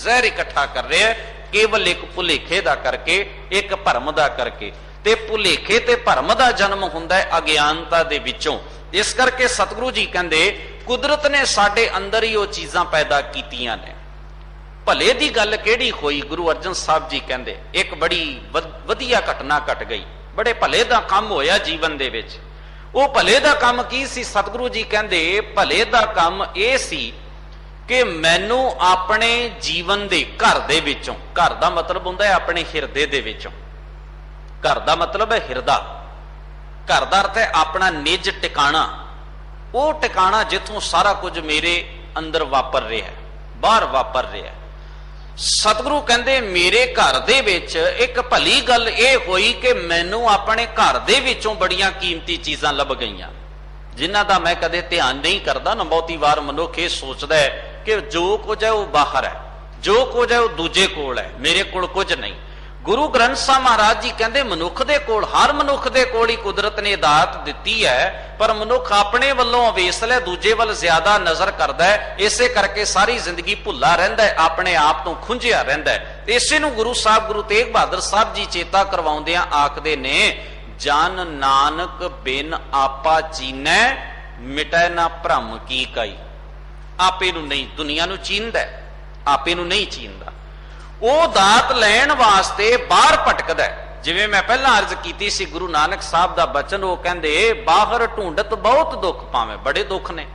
ਜ਼ਹਿਰ ਇਕੱਠਾ ਕਰ ਰਿਹਾ केवल एक भुलेखे दा करके, एक भरम दा करके। ते भुलेखे ते भरम दा जन्म हुंदा है अज्ञानता दे विचों। इस करके सतगुरु जी कहंदे कुदरत ने साडे अंदर ही वो चीजां पैदा कीतियां ने। भले दी गल केड़ी होई, गुरु अर्जन साहब जी कहंदे एक बड़ी वधिया घटना घट गई, बड़े भले दा काम होया जीवन दे विच। वो भले दा काम की सी? सतगुरु जी कहंदे भले दा काम ये सी कि मैनू अपने जीवन दे घर दे विचों, घर दा मतलब हुंदा है अपने हिरदे दे विचों, घर दा मतलब है हिरदा, घर दा अर्थ है अपना निज टिकाणा, वो टिकाणा जिथों सारा कुछ मेरे अंदर वापर रहा है, बाहर वापर रहा है। सतगुरु कहंदे मेरे घर दे विच एक भली गल ये होई कि मैनू अपने घर दे विचों बड़ियां कीमती चीजां लभ गईयां, जिन्हां दा मैं कदे ध्यान नहीं करदा ना। बहुती वार मनुख ये सोचदा है कि जो कुछ है वो बाहर है, जो कुछ है वो दूजे कोल है, मेरे कोल कुछ नहीं। गुरु ग्रंथ साहब महाराज जी कहते मनुख दे कोल, हर मनुख दे कोल ही कुदरत ने दात दिती है, पर मनुख अपने वल्लों अवेसल है, दूजे वल ज्यादा नजर करता है। इसे करके सारी जिंदगी भुला रहिंदा है, अपने आप तो खुंझिया रहिंदा है। इसे नूं गुरु साहब गुरु तेग बहादुर साहब जी चेता करवाउंदियां आखदे ने, जन नानक बिन आपा चीनै मिटै ना भ्रम की काई। आपे नूं नहीं, दुनिया नूं चींदा है, आपे नूं नहीं चींदा। वो दात लैण वास्ते बाहर भटकदा है। जिवें मैं पहला अर्ज कीती सी, गुरु नानक साहब दा बचन वो कहंदे बाहर ढूंढत बहुत दुख पावे। बड़े दुख ने,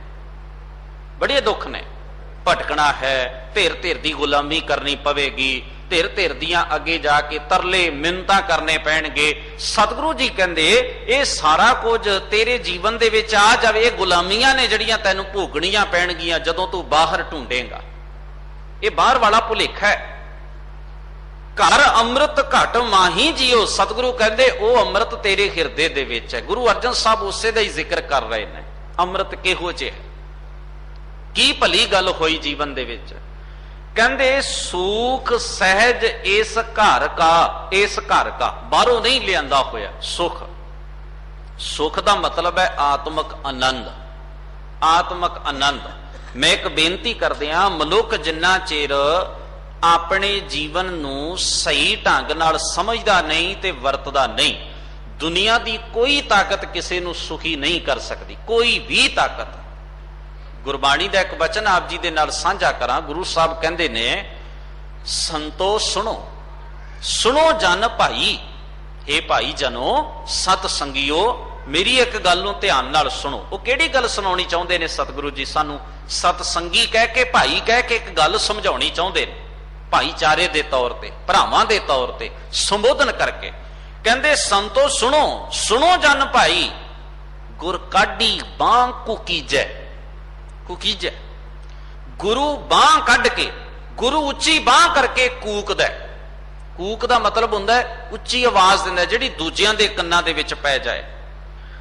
बड़े दुख ने। भटकना है, धिर धिर दी गुलामी करनी पवेगी, धिर धिर दियां अगे जाके तरले मिन्नतां करने पैणगे। सतगुरु जी कहंदे ये सारा कुछ तेरे जीवन दे विच आ जावे, ये गुलामियां ने जड़ियां तैनूं भोगणियां पैणगियां जदों तू बाहर ढूंढेगा। ये बाहर वाला भुलेखा है। घर अमृत घट माही जियो, सतगुरु कहंदे ओ अमृत तेरे हिरदे दे विच है। गुरु अर्जन साहब उसे दा ही जिक्र कर रहे हैं। अमृत किहो जिहा है, की भली गल होई जीवन दे विच। कहंदे सुख सहज इस घर का, इस घर का बाहरों नहीं लियांदा होया सुख। सुख दा मतलब है आत्मक आनंद, आत्मक आनंद। मैं एक बेनती करदियां, मनुख जिन्ना चेर अपने जीवन नूं सही ढंग नाल समझदा नहीं ते वरतदा नहीं, दुनिया दी कोई ताकत किसी नूं सुखी नहीं कर सकती, कोई भी ताकत। गुरबाणी दा एक वचन आप जी दे नाल साझा करां। गुरु साहब कहंदे ने, संतो सुनो, सुनो जन भाई, हे भाई जनो सत संगियो, मेरी एक गल नूं ध्यान नाल सुनो। वो किहड़ी गल सुणाउणी चाहुंदे ने सतगुरु जी? सानू सत संगी कह के, भाई कह के एक गल समझाउणी चाहुंदे ने, भाईचारे दे तौर ते, भरावां दे तौर ते संबोधन करके। कहंदे संतो सुनो, सुनो जन भाई, गुर काढी बांह कुकीजै, कुकीजै। गुरु बांह कढ के, गुरु उच्ची बांह करके कूकदा। कूक दा मतलब हुंदा है उच्ची आवाज दिंदा, जिहड़ी दूजियां दे कन्नां दे विच पै जाए।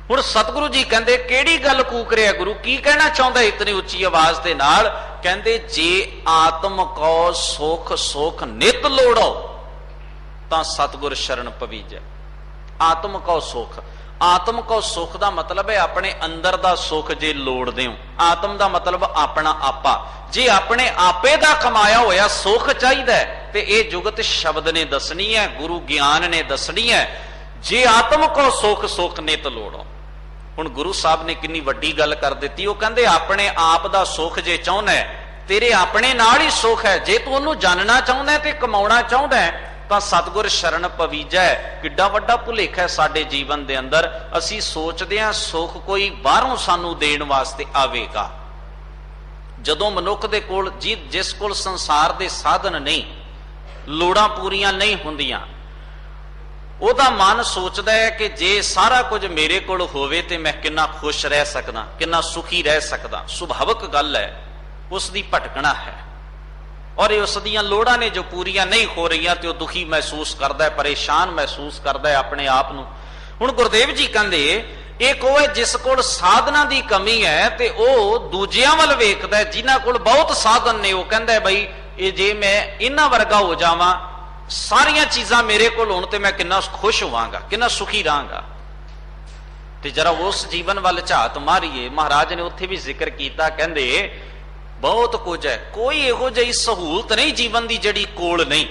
हुण सतगुरु जी कहंदे किहड़ी गल कूक रिहा गुरु, की कहना चाहुंदा इतनी उच्ची आवाज दे नाल? कहंदे जे आत्म को सुख सुख नित लोड़ो तां सतगुर शरण पवीजै। आत्म को सुख, आत्म को सुख दा मतलब है अपने अंदर दा सुख जे लोड़दे हो। आत्म दा मतलब अपना आपा। जे अपने आपे दा कमाया होया सुख चाहिदा है ते इह जुगत शब्द ने दसनी है, गुरु ज्ञान ने दसनी है। जे आत्म को सुख सुख नित लोड़ो। हुण गुरु साहब ने कितनी वड्डी गल कर दी। वो कहंदे अपने आप दा सुख जे चाहुंदा है, तेरे अपने नाल ही सुख है। जे तू उहनूं जानना चाहुंदा है ते कमाउणा चाहुंदा है तां सतगुर शरण पवीजै। किड्डा वड्डा भुलेखा है साडे जीवन दे अंदर। असीं सोचदे हां सुख कोई बाहरों सानूं देण वास्ते आवेगा। जदों मनुख दे कोल जिस कोल संसार दे साधन नहीं, लोड़ां पूरीआं नहीं हुंदियां, ਉਹਦਾ मन सोचता है कि जे सारा कुछ मेरे कोल होवे ते मैं कितना खुश रह सकदा, कितना सुखी रह सकदा। सुभाविक गल है, उसकी भटकना है और उस दियां लोड़ां ने जो पूरियां नहीं हो रही तो दुखी महसूस करता है, परेशान महसूस करता है अपने आप नूं। हुण गुरदेव जी कहंदे एक वो है जिस कोल साधना की कमी है ते वह दूजियां वल वेखदा है जिन्हां कोल बहुत साधन ने। वो कहंदा है बई ये जे मैं इन्हां वर्गा हो जावां, सारिया चीज़ां मेरे को होण ते मैं कितना खुश होवांगा, कितना सुखी रहांगा। ते जरा उस जीवन वाल झात मारीए। महाराज ने उत्थे भी जिक्र किया, कहंदे बहुत कुछ है, कोई इहो जी सहूलत नहीं जीवन की जिहड़ी कोल नहीं।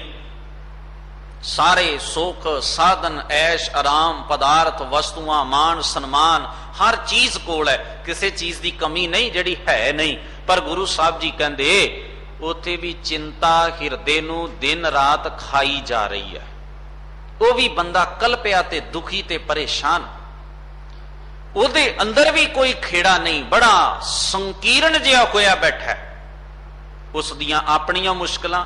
सारे सुख साधन ऐश आराम पदार्थ वस्तुआं मान सन्मान हर चीज कोल है, किसी चीज की कमी नहीं जिहड़ी है नहीं। पर गुरु साहब जी कहंदे उत्थे भी चिंता हिरदे नूं दिन रात खाई जा रही है। वो भी बंदा कलपिया ते दुखी ते परेशान, ਉਹਦੇ अंदर भी कोई खेड़ा नहीं, बड़ा संकीर्ण जिहा होया बैठा है। उस दियां अपनियां मुश्किलां,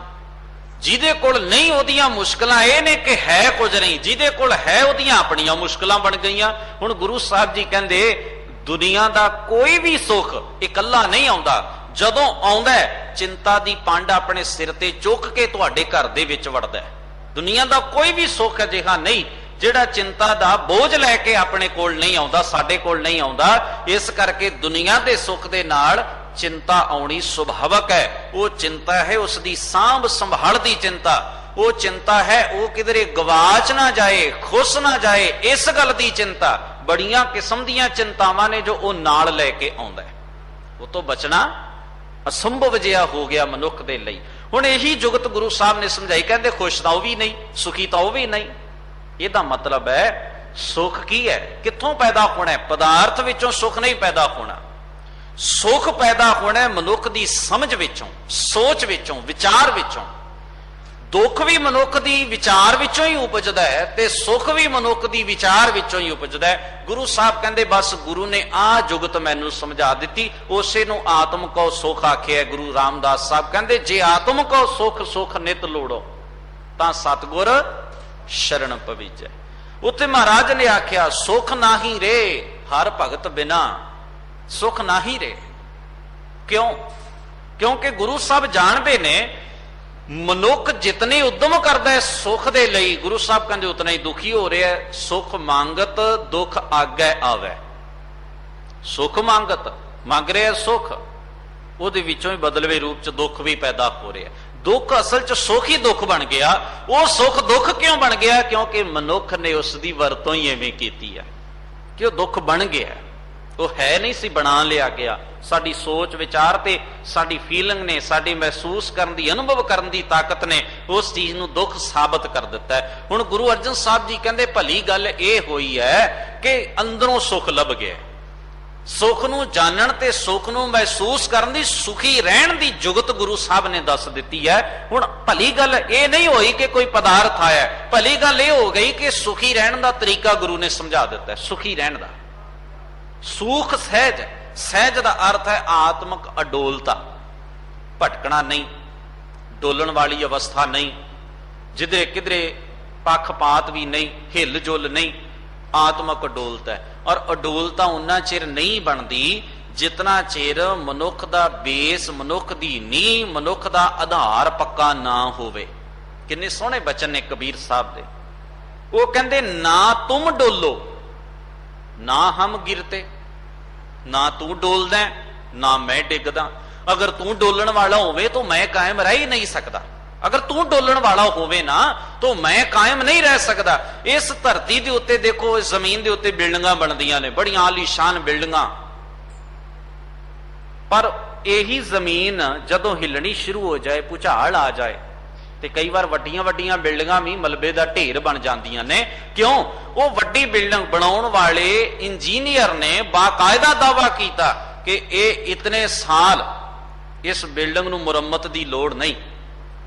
जिहदे कोल नहीं ओदियां मुश्किलां ये ने कि है कुछ नहीं, जिहदे कोल है ओदियां अपनियां मुश्किलां बन गईयां। हुण गुरु साहब जी कहंदे दुनिया दा कोई भी सुख इकल्ला नहीं आउंदा, जदों आउंदा चिंता दी पंड अपने सिर ते चुक के तुहाडे घर दे विच वड़दा है। दुनिया दा कोई भी सुख अजिहा नहीं जिहड़ा चिंता दा बोझ लैके अपने कोल नहीं आउंदा, साडे कोल नहीं आउंदा। इस करके दुनिया दे सुख दे नाल चिंता आउणी सुभावक है। वो चिंता है उसकी सांभ संभाल दी चिंता, वो चिंता है वो किधरे गवाच ना जाए, खुस ना जाए, इस गल की चिंता। बड़ियां किस्म दियां चिंतावां ने जो वो नाल लैके आउंदा है, वो तो बचना असंभव जिहा हो गया मनुख दे लई। हुण यही जुगत गुरु साहब ने समझाई, कहंदे खुश तां भी नहीं, सुखी तां भी नहीं। ਇਹਦਾ मतलब है सुख की है, कित्थों पैदा होना है? पदार्थ विचों सुख नहीं पैदा होना, सुख पैदा होना है मनुख की समझ विचों, सोच विचों, विचार विचों। दुख भी मनुख की विचार विचों ही उपजदा है ते सुख भी मनुख की विचार विचों ही उपजदा है। गुरु साहब कहंदे बस गुरु ने आ जुगत मैनू समझा दी, उसे नूं आत्म को सुख आखिया। गुरु रामदास साहब कहंदे जे आत्म को सुख सुख नित लोड़ो तां सतगुर शरण पविजै। उत्ते महाराज ने आख्या सुख नाही रे हर भगत बिना, सुख नाही रे। क्यों? क्योंकि गुरु साहब जानते ने मनुख जितने उद्यम करता है सुख दे लई, गुरु साहब कहते उतना ही दुखी हो रहा है। सुख मांगत दुख आगे आवे, सुख मांगत मंग रहा है सुख, ਉਹਦੇ ਵਿੱਚੋਂ ही बदलवे रूप च दुख भी पैदा हो रहा है। दुख असल च सुख ही दुख बन गया। वो सुख दुख क्यों बन गया? क्योंकि मनुख ने उसकी वरतों ही इवें कीती है कि वह दुख बन गया, वो है नहीं सी बना लिया गया। साडी सोच विचार ते साडी फीलिंग ने, साडी महसूस करन दी अनुभव करन दी ताकत ने उस चीज नूं दुख साबित कर दिता है। हुण गुरु अर्जन साहब जी कहंदे भली गल ये हुई है कि अंदरों सुख लभ गया। सुख नूं जानन ते सुख नूं महसूस करन दी, सुखी रहन दी जुगत गुरु साहब ने दस दिती है। हुण भली गल ये नहीं होई कि कोई पदार्थ आया, भली गल ये हो गई कि सुखी रहन दा तरीका गुरु ने समझा दिता है। सुखी रहन दा सुख सहज, सहज दा अर्थ है आत्मक अडोलता, भटकना नहीं, डोलन वाली अवस्था नहीं, जिधरे किधरे पक्षपात भी नहीं, हिल जुल नहीं, आत्मक अडोलता है। और अडोलता उन्ना चिर नहीं बनती जितना चिर मनुख दा बेस, मनुख दी नींह, मनुख दा आधार पक्का ना होवे। किन्ने सोहने बचन ने कबीर साहब दे। वो कहंदे ना तुम डोलो ना हम गिरते, ना तू डोलदा ना मैं डिगदा। अगर तू डोलन वाला होवे तो मैं कायम रह ही नहीं सकता, अगर तू डोलन वाला होवे ना तो मैं कायम नहीं रह सकता। इस धरती के उत्ते देखो, इस जमीन के उत्ते बिल्डिंगां बनदियां ने, बड़ियां आलीशान बिल्डिंगां, पर यही जमीन जदों हिलनी शुरू हो जाए, भूचाल आ जाए तो कई बार वड्डियां वड्डियां बिल्डिंगां भी मलबे का ढेर बन जांदियां ने। क्यों? वो वड्डी बिल्डिंग बनाउण वाले इंजीनियर ने बाकायदा दावा किया कि ये इतने साल इस बिल्डिंग नूं मुरम्मत की लोड़ नहीं,